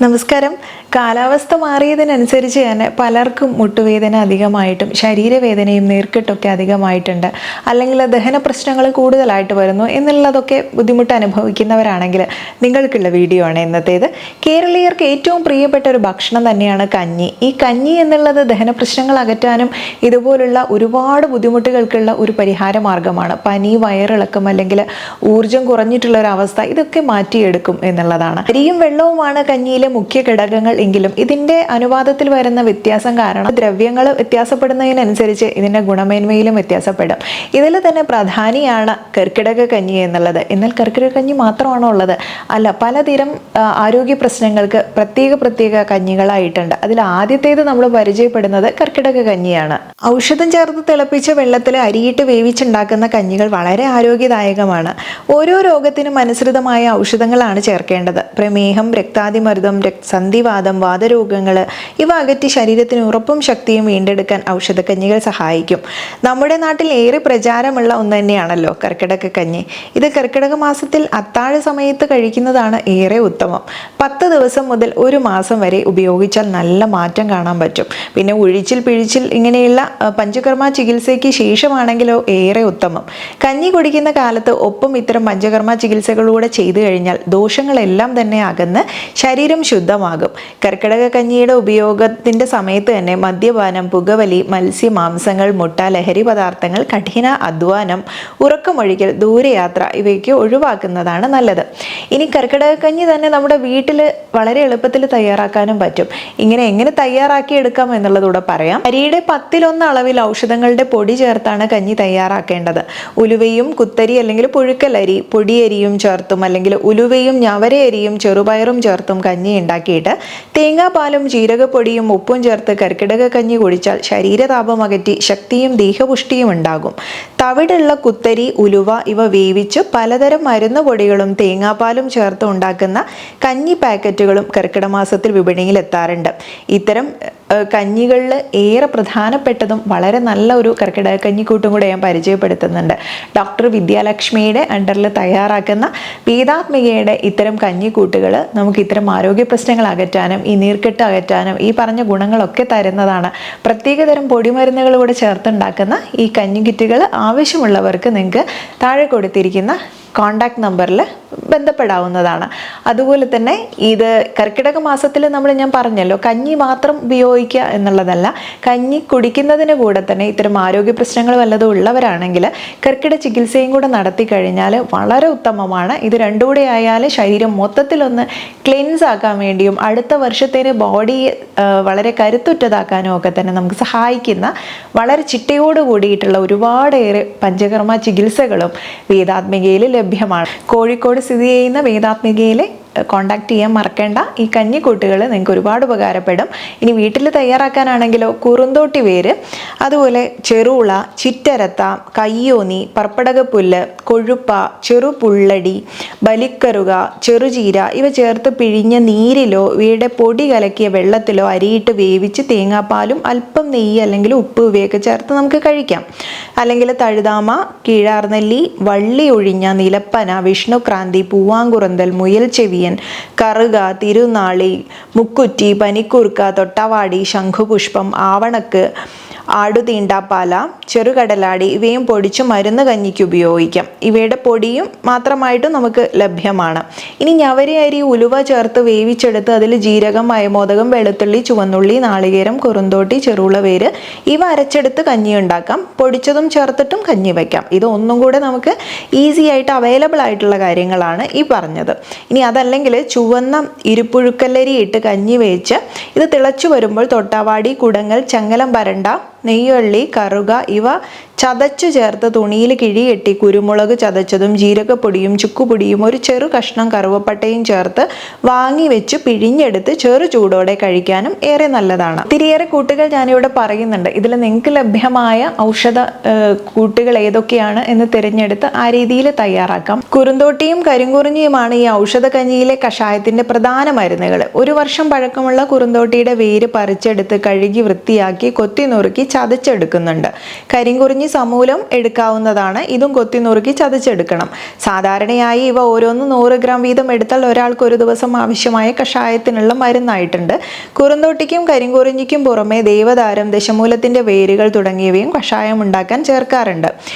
നമസ്കാരം. കാലാവസ്ഥ മാറിയതിനനുസരിച്ച് തന്നെ പലർക്കും മുട്ടുവേദന അധികമായിട്ടും ശരീരവേദനയും നീർക്കെട്ടൊക്കെ അധികമായിട്ടുണ്ട്, അല്ലെങ്കിൽ ദഹന പ്രശ്നങ്ങൾ കൂടുതലായിട്ട് വരുന്നു എന്നുള്ളതൊക്കെ ബുദ്ധിമുട്ട് അനുഭവിക്കുന്നവരാണെങ്കിൽ നിങ്ങൾക്കുള്ള വീഡിയോ ആണ് ഇന്നത്തേത്. കേരളീയർക്ക് ഏറ്റവും പ്രിയപ്പെട്ട ഒരു ഭക്ഷണം തന്നെയാണ് കഞ്ഞി. ഈ കഞ്ഞി എന്നുള്ളത് ദഹന പ്രശ്നങ്ങൾ അകറ്റാനും ഇതുപോലുള്ള ഒരുപാട് ബുദ്ധിമുട്ടുകൾക്കുള്ള ഒരു പരിഹാര മാർഗമാണ്. പനി, വയറിളക്കം അല്ലെങ്കിൽ ഊർജം കുറഞ്ഞിട്ടുള്ള ഒരു അവസ്ഥ ഇതൊക്കെ മാറ്റിയെടുക്കും എന്നുള്ളതാണ്. അരിയും വെള്ളവുമാണ് കഞ്ഞിയിലെ മുഖ്യ ഘടകങ്ങൾ എങ്കിലും ഇതിന്റെ അനുപാതത്തിൽ വരുന്ന വ്യത്യാസം കാരണം ദ്രവ്യങ്ങൾ വ്യത്യാസപ്പെടുന്നതിനനുസരിച്ച് ഇതിന്റെ ഗുണമേന്മയിലും വ്യത്യാസപ്പെടും. ഇതിൽ തന്നെ പ്രധാനിയാണ് കർക്കിടക കഞ്ഞി എന്നുള്ളത്. എന്നാൽ കർക്കിടക കഞ്ഞി മാത്രമാണോ ഉള്ളത്? അല്ല, പലതരം ആരോഗ്യ പ്രശ്നങ്ങൾക്ക് പ്രത്യേക കഞ്ഞികളായിട്ടുണ്ട്. അതിൽ ആദ്യത്തേത് നമ്മൾ പരിചയപ്പെടുന്നത് കർക്കിടക കഞ്ഞിയാണ്. ഔഷധം ചേർത്ത് തിളപ്പിച്ച വെള്ളത്തിൽ അരിയിട്ട് വേവിച്ചുണ്ടാക്കുന്ന കഞ്ഞികൾ വളരെ ആരോഗ്യദായകമാണ്. ഓരോ രോഗത്തിനും അനുസൃതമായ ഔഷധങ്ങളാണ് ചേർക്കേണ്ടത്. പ്രമേഹം, രക്താതിമർദ്ദം, സന്ധിവാതം, വാതരോഗങ്ങൾ ഇവ അകറ്റി ശരീരത്തിന് ഉറപ്പും ശക്തിയും വീണ്ടെടുക്കാൻ ഔഷധക്കഞ്ഞികൾ സഹായിക്കും. നമ്മുടെ നാട്ടിൽ ഏറെ പ്രചാരമുള്ള ഒന്ന് തന്നെയാണല്ലോ കർക്കിടക കഞ്ഞി. ഇത് കർക്കിടക മാസത്തിൽ അത്താഴ സമയത്ത് കഴിക്കുന്നതാണ് ഏറെ ഉത്തമം. 10 ദിവസം മുതൽ 1 മാസം വരെ ഉപയോഗിച്ചാൽ നല്ല മാറ്റം കാണാൻ പറ്റും. പിന്നെ ഒഴിച്ചിൽ പിഴിച്ചിൽ ഇങ്ങനെയുള്ള പഞ്ചകർമ്മ ചികിത്സയ്ക്ക് ശേഷമാണെങ്കിലോ ഏറെ ഉത്തമം. കഞ്ഞി കുടിക്കുന്ന കാലത്ത് ഒപ്പം ഇത്തരം പഞ്ചകർമ്മ ചികിത്സകളൂടെ ചെയ്തു കഴിഞ്ഞാൽ ദോഷങ്ങളെല്ലാം തന്നെ അകന്ന് ശരീരം ശുദ്ധമാകും. കർക്കിടക കഞ്ഞിയുടെ ഉപയോഗത്തിന്റെ സമയത്ത് തന്നെ മദ്യപാനം, പുകവലി, മത്സ്യ മാംസങ്ങൾ, മുട്ട, ലഹരി പദാർത്ഥങ്ങൾ, കഠിന അധ്വാനം, ഉറക്കമൊഴിക്കൽ, ദൂരയാത്ര ഇവയൊക്കെ ഒഴിവാക്കുന്നതാണ് നല്ലത്. ഇനി കർക്കിടക കഞ്ഞി തന്നെ നമ്മുടെ വീട്ടിൽ വളരെ എളുപ്പത്തിൽ തയ്യാറാക്കാനും പറ്റും. എങ്ങനെ തയ്യാറാക്കി എടുക്കാം എന്നുള്ളതൂടെ പറയാം. അരിയുടെ 10 അളവിൽ ഔഷധങ്ങളുടെ പൊടി ചേർത്താണ് കഞ്ഞി തയ്യാറാക്കേണ്ടത്. ഉലുവയും കുത്തരി അല്ലെങ്കിൽ പുഴുക്കലരി പൊടിയരിയും ചേർത്തും അല്ലെങ്കിൽ ഉലുവയും ഞവരയരിയും ചെറുപയറും ചേർത്തും കഞ്ഞി ഉണ്ടാക്കിയിട്ട് തേങ്ങാപ്പാലും ജീരകപ്പൊടിയും ഉപ്പും ചേർത്ത് കർക്കിടക കഞ്ഞി കുടിച്ചാൽ ശരീരതാപം അകറ്റി ശക്തിയും ദേഹപുഷ്ടിയും ഉണ്ടാകും. തവിടുള്ള കുത്തരി, ഉലുവ ഇവ വേവിച്ച് പലതരം മരുന്ന് പൊടികളും തേങ്ങാപ്പാലും ചേർത്ത് ഉണ്ടാക്കുന്ന കഞ്ഞി പാക്കറ്റുകളും കർക്കിടക മാസത്തിൽ വിപണിയിൽ എത്താറുണ്ട്. ഇത്തരം കഞ്ഞികളിൽ ഏറെ പ്രധാനപ്പെട്ടതും വളരെ നല്ല ഒരു കർക്കിടക കഞ്ഞിക്കൂട്ടും കൂടെ ഞാൻ പരിചയപ്പെടുത്തുന്നുണ്ട്. ഡോക്ടർ വിദ്യാലക്ഷ്മിയുടെ അണ്ടറിൽ തയ്യാറാക്കുന്ന വേദാത്മികയുടെ ഇത്തരം കഞ്ഞിക്കൂട്ടുകൾ നമുക്ക് ഇത്തരം ആരോഗ്യ പ്രശ്നങ്ങൾ അകറ്റാനും ഈ നീർക്കെട്ട് അകറ്റാനും ഈ പറഞ്ഞ ഗുണങ്ങളൊക്കെ തരുന്നതാണ്. പ്രത്യേകതരം പൊടിമരുന്നുകളൂടെ ചേർത്തുണ്ടാക്കുന്ന ഈ കഞ്ഞി കിറ്റുകൾ ആവശ്യമുള്ളവർക്ക് നിങ്ങൾക്ക് താഴെ കൊടുത്തിരിക്കുന്ന കോണ്ടാക്ട് നമ്പറിൽ ബന്ധപ്പെടാവുന്നതാണ്. അതുപോലെ തന്നെ ഇത് കർക്കിടക മാസത്തിൽ ഞാൻ പറഞ്ഞല്ലോ, കഞ്ഞി മാത്രം ഉപയോഗിക്കുക എന്നുള്ളതല്ല, കഞ്ഞി കുടിക്കുന്നതിന് കൂടെ തന്നെ ഇത്തരം ആരോഗ്യ പ്രശ്നങ്ങൾ വല്ലതും ഉള്ളവരാണെങ്കിൽ കർക്കിടക ചികിത്സയും കൂടെ നടത്തി കഴിഞ്ഞാൽ വളരെ ഉത്തമമാണ്. ഇത് രണ്ടും കൂടെ ആയാൽ ശരീരം മൊത്തത്തിലൊന്ന് ക്ലെൻസ് ആക്കാൻ വേണ്ടിയും അടുത്ത വർഷത്തേന് ബോഡി വളരെ കരുത്തുറ്റതാക്കാനും ഒക്കെ തന്നെ നമുക്ക് സഹായിക്കുന്ന വളരെ ചിട്ടയോട് കൂടിയിട്ടുള്ള ഒരുപാടേറെ പഞ്ചകർമ്മ ചികിത്സകളും വേദാത്മികയിൽ ലഭ്യമാണ്. കോഴിക്കോട് സ്ഥിതി ചെയ്യുന്ന വേദാത്മികയിലെ കോണ്ടാക്ട് ചെയ്യാൻ മറക്കേണ്ട. ഈ കഞ്ഞിക്കൂട്ടുകൾ നിങ്ങൾക്ക് ഒരുപാട് ഉപകാരപ്പെടും. ഇനി വീട്ടിൽ തയ്യാറാക്കാനാണെങ്കിലോ കുറുന്തോട്ടി വേര്, അതുപോലെ ചെറുള, ചിറ്റരത്ത, കയ്യോന്നി, പർപ്പടകപ്പുല്ല്, കൊഴുപ്പ, ചെറുപുള്ളടി, ബലിക്കറുക, ചെറുചീര ഇവ ചേർത്ത് പിഴിഞ്ഞ നീരിലോ ഇവയുടെ പൊടി കലക്കിയ വെള്ളത്തിലോ അരിയിട്ട് വേവിച്ച് തേങ്ങാപ്പാലും അല്പം നെയ്യ് അല്ലെങ്കിൽ ഉപ്പ് ഇവയൊക്കെ ചേർത്ത് നമുക്ക് കഴിക്കാം. അല്ലെങ്കിൽ തഴുതാമ, കീഴാർനെല്ലി, വള്ളി ഒഴിഞ്ഞ, നിലപ്പന, വിഷ്ണുക്രാന്തി, പൂവാങ്കുറന്തൽ, മുയൽ ചെവിയൻ, കറുക, തിരുനാളി, മുക്കുറ്റി, പനിക്കൂർക്ക, തൊട്ടാവാടി, ശംഖുപുഷ്പം, ആവണക്ക്, ആടുതീണ്ടാപ്പാല, ചെറുകടലാടി ഇവയും പൊടിച്ച് മരുന്ന് കഞ്ഞിക്ക് ഉപയോഗിക്കാം. ഇവയുടെ പൊടിയും മാത്രമായിട്ടും നമുക്ക് ലഭ്യമാണ്. ഇനി ഞവര അരി, ഉലുവ ചേർത്ത് വേവിച്ചെടുത്ത് അതിൽ ജീരകം, മയമോദകം, വെളുത്തുള്ളി, ചുവന്നുള്ളി, നാളികേരം, കുറുന്തോട്ടി, ചെറുളവേര് ഇവ അരച്ചെടുത്ത് കഞ്ഞി ഉണ്ടാക്കാം. പൊടിച്ചതും ചേർത്തിട്ടും കഞ്ഞി വയ്ക്കാം. ഇത് ഒന്നും കൂടെ നമുക്ക് ഈസി ആയിട്ട് അവൈലബിൾ ആയിട്ടുള്ള കാര്യങ്ങളാണ് ഈ പറഞ്ഞത്. ഇനി അതല്ലെങ്കിൽ ചുവന്ന ഇരുപ്പുഴുക്കല്ലരി ഇട്ട് കഞ്ഞി വേവിച്ച് ഇത് തിളച്ചു വരുമ്പോൾ തൊട്ടാവാടി, കുടങ്ങൽ, ചങ്ങലം വരണ്ട, നെയ്യുള്ളി, കറുക ഇവ ചതച്ചു ചേർത്ത് തുണിയിൽ കിഴികെട്ടി കുരുമുളക് ചതച്ചതും ജീരകപ്പൊടിയും ചുക്കുപൊടിയും ഒരു ചെറു കഷ്ണം കറുവപ്പട്ടയും ചേർത്ത് വാങ്ങി വെച്ച് പിഴിഞ്ഞെടുത്ത് ചെറു ചൂടോടെ കഴിക്കാനും ഏറെ നല്ലതാണ്. ഒത്തിരിയേറെ കൂട്ടുകൾ ഞാനിവിടെ പറയുന്നുണ്ട്. ഇതിൽ നിങ്ങൾക്ക് ലഭ്യമായ ഔഷധ കൂട്ടുകൾ ഏതൊക്കെയാണ് എന്ന് തിരഞ്ഞെടുത്ത് ആ രീതിയിൽ തയ്യാറാക്കാം. കുറുന്തോട്ടിയും കരിങ്കുറിഞ്ഞിയുമാണ് ഈ ഔഷധ കഞ്ഞിയിലെ കഷായത്തിന്റെ പ്രധാന മരുന്നുകൾ. 1 വർഷം പഴക്കമുള്ള കുറുന്തോട്ടിയുടെ വേര് പറിച്ചെടുത്ത് കഴുകി വൃത്തിയാക്കി കൊത്തി നുറുക്കി ചതച്ചെടുക്കുന്നുണ്ട്. കരിങ്കുറിഞ്ഞി സമൂലം എടുക്കാവുന്നതാണ്. ഇതും കൊത്തി നുറുക്കി ചതച്ചെടുക്കണം. സാധാരണയായി ഇവ ഓരോന്ന് 100 ഗ്രാം വീതം എടുത്താൽ ഒരാൾക്ക് ഒരു ദിവസം ആവശ്യമായ കഷായത്തിനുള്ള മരുന്നായിട്ടുണ്ട്. കുറുന്തോട്ടിക്കും കരിങ്കുറിഞ്ഞിക്കും പുറമെ ദേവദാരം, ദശമൂലത്തിന്റെ വേരുകൾ തുടങ്ങിയവയും കഷായം ഉണ്ടാക്കാൻ ചേർക്കാറുണ്ട്.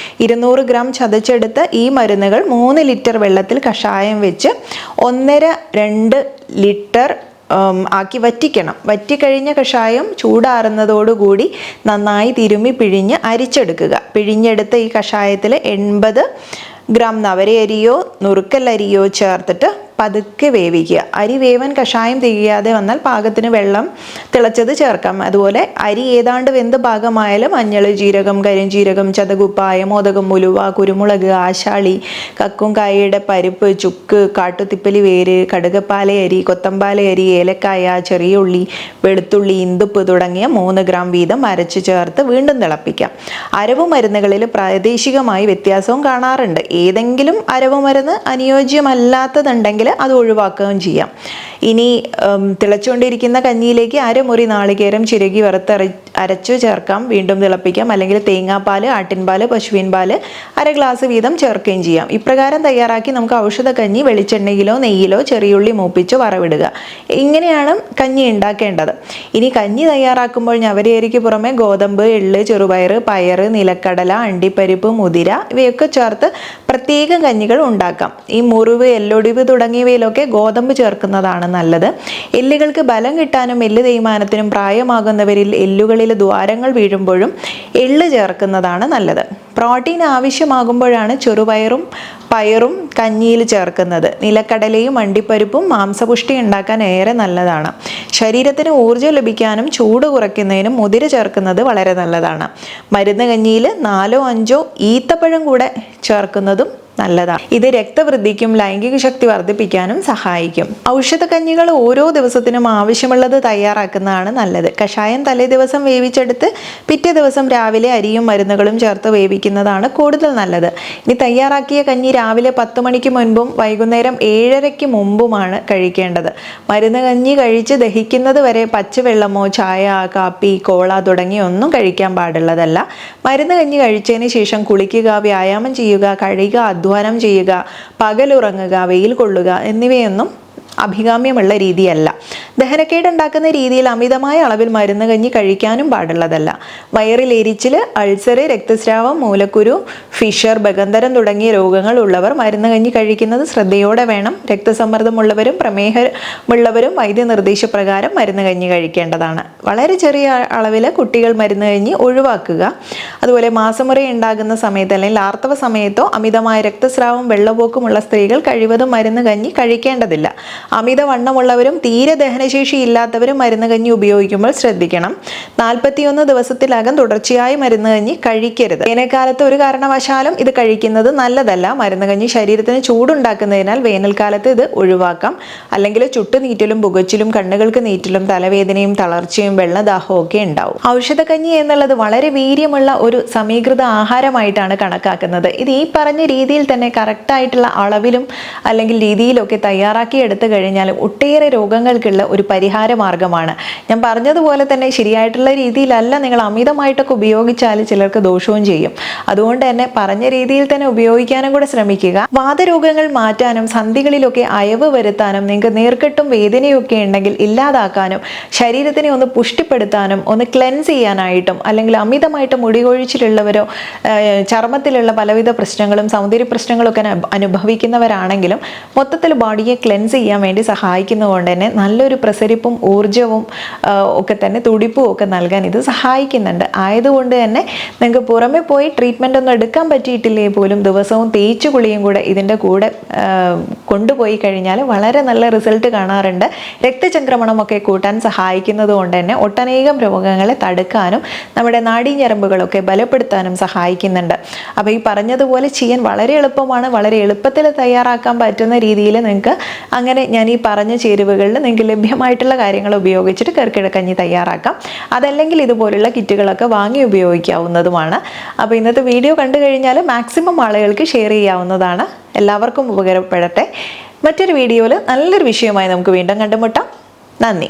200 ഗ്രാം ചതച്ചെടുത്ത് ഈ മരുന്നുകൾ 3 ലിറ്റർ വെള്ളത്തിൽ കഷായം വെച്ച് 1.5-2 ലിറ്റർ ആക്കി വറ്റിക്കണം. വറ്റിക്കഴിഞ്ഞ കഷായം ചൂടാറുന്നതോടുകൂടി നന്നായി തിരുമ്മി പിഴിഞ്ഞ് അരിച്ചെടുക്കുക. പിഴിഞ്ഞെടുത്ത ഈ കഷായത്തിൽ 80 ഗ്രാം നവരയരിയോ നുറുക്കല്ലരിയോ ചേർത്തിട്ട് പതുക്കെ വേവിക്കുക. അരി വേവൻ കഷായം തികയാതെ വന്നാൽ പാകത്തിന് വെള്ളം തിളച്ചത് ചേർക്കാം. അതുപോലെ അരി ഏതാണ്ട് വെന്ത് പാകമായാലും മഞ്ഞൾ, ജീരകം, കരിഞ്ജീരകം, ചതകുപ്പായ, മോദകം, ഉലുവ, കുരുമുളക്, ആശാളി, കക്കുംകായയുടെ പരിപ്പ്, ചുക്ക്, കാട്ടുതിപ്പലി വേര്, കടുകപ്പാലയരി, കൊത്തമ്പാലയരി, ഏലക്കായ, ചെറിയ ഉള്ളി, വെളുത്തുള്ളി, ഇന്തുപ്പ് തുടങ്ങിയ 3 ഗ്രാം വീതം അരച്ചു ചേർത്ത് വീണ്ടും തിളപ്പിക്കാം. അരവു മരുന്നുകളിൽ പ്രാദേശികമായി വ്യത്യാസവും കാണാറുണ്ട്. ഏതെങ്കിലും അരവു മരുന്ന് അനുയോജ്യമല്ലാത്തതുണ്ടെങ്കിൽ അത് ഒഴിവാക്കുകയും ചെയ്യാം. ഇനി തിളച്ചുകൊണ്ടിരിക്കുന്ന കഞ്ഞിയിലേക്ക് അരമുറി നാളികേരം ചിരകി അരച്ചു ചേർക്കാം. വീണ്ടും തിളപ്പിക്കാം. അല്ലെങ്കിൽ തേങ്ങാപ്പാൽ, ആട്ടിൻപാല്, പശുവിൻ പാല് 1/2 ഗ്ലാസ് വീതം ചേർക്കുകയും ചെയ്യാം. ഇപ്രകാരം തയ്യാറാക്കി നമുക്ക് ഔഷധ കഞ്ഞി വെളിച്ചെണ്ണയിലോ നെയ്യിലോ ചെറിയുള്ളി മൂപ്പിച്ച് വറവിടുക. ഇങ്ങനെയാണ് കഞ്ഞി ഉണ്ടാക്കേണ്ടത്. ഇനി കഞ്ഞി തയ്യാറാക്കുമ്പോൾ ഞവരയരിക്ക് പുറമെ ഗോതമ്പ്, എള്ള്, ചെറുപയർ, പയർ, നിലക്കടല, അണ്ടിപ്പരിപ്പ്, മുതിര ഇവയൊക്കെ ചേർത്ത് പ്രത്യേകം കഞ്ഞികൾ ഉണ്ടാക്കാം. ഈ മുറിവ്, എല്ലൊടിവ് തുടങ്ങിയവയിലൊക്കെ ഗോതമ്പ് ചേർക്കുന്നതാണ് നല്ലത്. എല്ലുകൾക്ക് ബലം കിട്ടാനും എല്ല് തേയ്മാനത്തിനും പ്രായമാകുന്നവരിൽ എല്ലുകളിൽ ദ്വാരങ്ങൾ വീഴുമ്പോഴും എള്ള് ചേർക്കുന്നതാണ് നല്ലത്. പ്രോട്ടീൻ ആവശ്യമാകുമ്പോഴാണ് ചെറുപയറും പയറും കഞ്ഞിയിൽ ചേർക്കുന്നത്. നിലക്കടലയും അണ്ടിപ്പരിപ്പും മാംസപുഷ്ടി ഉണ്ടാക്കാൻ ഏറെ നല്ലതാണ്. ശരീരത്തിന് ഊർജ്ജം ലഭിക്കാനും ചൂട് കുറയ്ക്കുന്നതിനും മുതിര ചേർക്കുന്നത് വളരെ നല്ലതാണ്. മരുന്ന് കഞ്ഞിയിൽ 4-5 ഈത്തപ്പഴം കൂടെ ചേർക്കുന്നതും നല്ലതാണ്. ഇത് രക്തവൃദ്ധിക്കും ലൈംഗിക ശക്തി വർദ്ധിപ്പിക്കാനും സഹായിക്കും. ഔഷധക്കഞ്ഞികൾ ഓരോ ദിവസത്തിനും ആവശ്യമുള്ളത് തയ്യാറാക്കുന്നതാണ് നല്ലത്. കഷായം തലേ ദിവസം വേവിച്ചെടുത്ത് പിറ്റേ ദിവസം രാവിലെ അരിയും മരുന്നുകളും ചേർത്ത് വേവിക്കുന്നതാണ് കൂടുതൽ നല്ലത്. ഇനി തയ്യാറാക്കിയ കഞ്ഞി രാവിലെ 10 മണിക്ക് മുൻപും വൈകുന്നേരം 7:30 മുമ്പുമാണ് കഴിക്കേണ്ടത്. മരുന്ന് കഞ്ഞി കഴിച്ച് ദഹിക്കുന്നത് വരെ പച്ചവെള്ളമോ ചായ, കാപ്പി, കോള തുടങ്ങിയ ഒന്നും കഴിക്കാൻ പാടുള്ളതല്ല. മരുന്ന് കഞ്ഞി കഴിച്ചതിന് ശേഷം കുളിക്കുക, വ്യായാമം ചെയ്യുക, കഴുകുക, അധ്വാനം ചെയ്യുക, പകലുറങ്ങുക, വെയിൽ കൊള്ളുക എന്നിവയൊന്നും അഭികാമ്യമുള്ള രീതിയല്ല. ദഹനക്കേടുണ്ടാക്കുന്ന രീതിയിൽ അമിതമായ അളവിൽ മരുന്ന് കഞ്ഞി കഴിക്കാനും പാടുള്ളതല്ല. വയറിൽ എരിച്ചിൽ, അൾസർ, രക്തസ്രാവം, മൂലക്കുരു, ഫിഷർ, ബഗന്ധരം തുടങ്ങിയ രോഗങ്ങൾ ഉള്ളവർ മരുന്ന് കഞ്ഞി കഴിക്കുന്നത് ശ്രദ്ധയോടെ വേണം. രക്തസമ്മർദ്ദമുള്ളവരും പ്രമേഹമുള്ളവരും വൈദ്യനിർദ്ദേശപ്രകാരം മരുന്ന് കഞ്ഞി കഴിക്കേണ്ടതാണ്. വളരെ ചെറിയ അളവിൽ കുട്ടികൾ മരുന്ന് കഞ്ഞി ഒഴിവാക്കുക. അതുപോലെ മാസമുറ ഉണ്ടാകുന്ന സമയത്ത് അല്ലെങ്കിൽ ആർത്തവ സമയത്തോ അമിതമായ രക്തസ്രാവം, വെള്ളപ്പോക്കുമുള്ള സ്ത്രീകൾ കഴിവതും മരുന്ന് കഞ്ഞി കഴിക്കേണ്ടതില്ല. അമിതവണ്ണമുള്ളവരും തീരെ ദഹനശേഷി ഇല്ലാത്തവരും മരുന്ന് കഞ്ഞി ഉപയോഗിക്കുമ്പോൾ ശ്രദ്ധിക്കണം. 41 ദിവസത്തിലകം തുടർച്ചയായി മരുന്ന് കഞ്ഞി കഴിക്കരുത്. വേനൽക്കാലത്ത് ഒരു കാരണവശാലും ഇത് കഴിക്കുന്നത് നല്ലതല്ല. മരുന്ന് കഞ്ഞി ശരീരത്തിന് ചൂടുണ്ടാക്കുന്നതിനാൽ വേനൽക്കാലത്ത് ഇത് ഒഴിവാക്കാം. അല്ലെങ്കിൽ ചുട്ടുനീറ്റലും പുകച്ചിലും കണ്ണുകൾക്ക് നീറ്റലും തലവേദനയും തളർച്ചയും വെള്ളദാഹവും ഒക്കെ ഉണ്ടാവും. ഔഷധക്കഞ്ഞി എന്നുള്ളത് വളരെ വീര്യമുള്ള ഒരു സമീകൃത ആഹാരമായിട്ടാണ് കണക്കാക്കുന്നത്. ഇത് ഈ പറഞ്ഞ രീതിയിൽ തന്നെ കറക്റ്റായിട്ടുള്ള അളവിലും അല്ലെങ്കിൽ രീതിയിലൊക്കെ തയ്യാറാക്കി എടുത്തു കഴിഞ്ഞാൽ ഒട്ടേറെ രോഗങ്ങൾക്കുള്ള ഒരു പരിഹാര മാർഗമാണ്. ഞാൻ പറഞ്ഞതുപോലെ തന്നെ ശരിയായിട്ടുള്ള രീതിയിലല്ല നിങ്ങൾ അമിതമായിട്ടൊക്കെ ഉപയോഗിച്ചാൽ ചിലർക്ക് ദോഷവും ചെയ്യും. അതുകൊണ്ട് തന്നെ പറഞ്ഞ രീതിയിൽ തന്നെ ഉപയോഗിക്കാനും കൂടെ ശ്രമിക്കുക. വാതരോഗങ്ങൾ മാറ്റാനും സന്ധികളിലൊക്കെ അയവ് വരുത്താനും നിങ്ങൾക്ക് നീർക്കെട്ടും വേദനയൊക്കെ ഉണ്ടെങ്കിൽ ഇല്ലാതാക്കാനും ശരീരത്തിനെ ഒന്ന് പുഷ്ടിപ്പെടുത്താനും ഒന്ന് ക്ലെൻസ് ചെയ്യാനായിട്ടും അല്ലെങ്കിൽ അമിതമായിട്ട് മുടികൊഴിച്ചിലുള്ളവരോ ചർമ്മത്തിലുള്ള പലവിധ പ്രശ്നങ്ങളും സൗന്ദര്യ പ്രശ്നങ്ങളൊക്കെ അനുഭവിക്കുന്നവരാണെങ്കിലും മൊത്തത്തിൽ ബോഡിയെ ക്ലെൻസ് ചെയ്യാൻ വേണ്ടി സഹായിക്കുന്നതുകൊണ്ട് തന്നെ നല്ലൊരു പ്രസരിപ്പും ഊർജവും ഒക്കെ തന്നെ തുടിപ്പും ഒക്കെ നൽകാൻ ഇത് സഹായിക്കുന്നുണ്ട്. ആയതുകൊണ്ട് തന്നെ നിങ്ങൾക്ക് പുറമെ പോയി ട്രീറ്റ്മെൻ്റ് ഒന്നും എടുക്കാൻ പറ്റിയിട്ടില്ലേ പോലും ദിവസവും തേച്ചു കുളിയും കൂടെ ഇതിൻ്റെ കൂടെ കൊണ്ടുപോയി കഴിഞ്ഞാൽ വളരെ നല്ല റിസൾട്ട് കാണാറുണ്ട്. രക്തചംക്രമണമൊക്കെ കൂട്ടാൻ സഹായിക്കുന്നത് കൊണ്ട് തന്നെ ഒട്ടനേകം രോഗങ്ങളെ തടുക്കാനും നമ്മുടെ നാഡീഞരമ്പുകളൊക്കെ ബലപ്പെടുത്താനും സഹായിക്കുന്നുണ്ട്. അപ്പോൾ ഈ പറഞ്ഞതുപോലെ ചെയ്യാൻ വളരെ എളുപ്പമാണ്. വളരെ എളുപ്പത്തിൽ തയ്യാറാക്കാൻ പറ്റുന്ന രീതിയിൽ നിങ്ങൾക്ക് അങ്ങനെ ഞാൻ ഈ പറഞ്ഞ ചേരുവകളിൽ നിങ്ങൾക്ക് ലഭ്യമായിട്ടുള്ള കാര്യങ്ങൾ ഉപയോഗിച്ചിട്ട് കർക്കിടകഞ്ഞി തയ്യാറാക്കാം. അതല്ലെങ്കിൽ ഇതുപോലുള്ള കിറ്റുകളൊക്കെ വാങ്ങി ഉപയോഗിക്കാവുന്നതുമാണ്. അപ്പോൾ ഇന്നത്തെ വീഡിയോ കണ്ടു കഴിഞ്ഞാൽ മാക്സിമം ആളുകൾക്ക് ഷെയർ ചെയ്യാവുന്നതാണ്. എല്ലാവർക്കും ഉപകാരപ്പെടട്ടെ. മറ്റൊരു വീഡിയോയിൽ നല്ലൊരു വിഷയമായി നമുക്ക് വീണ്ടും കണ്ടുമുട്ടാം. നന്ദി.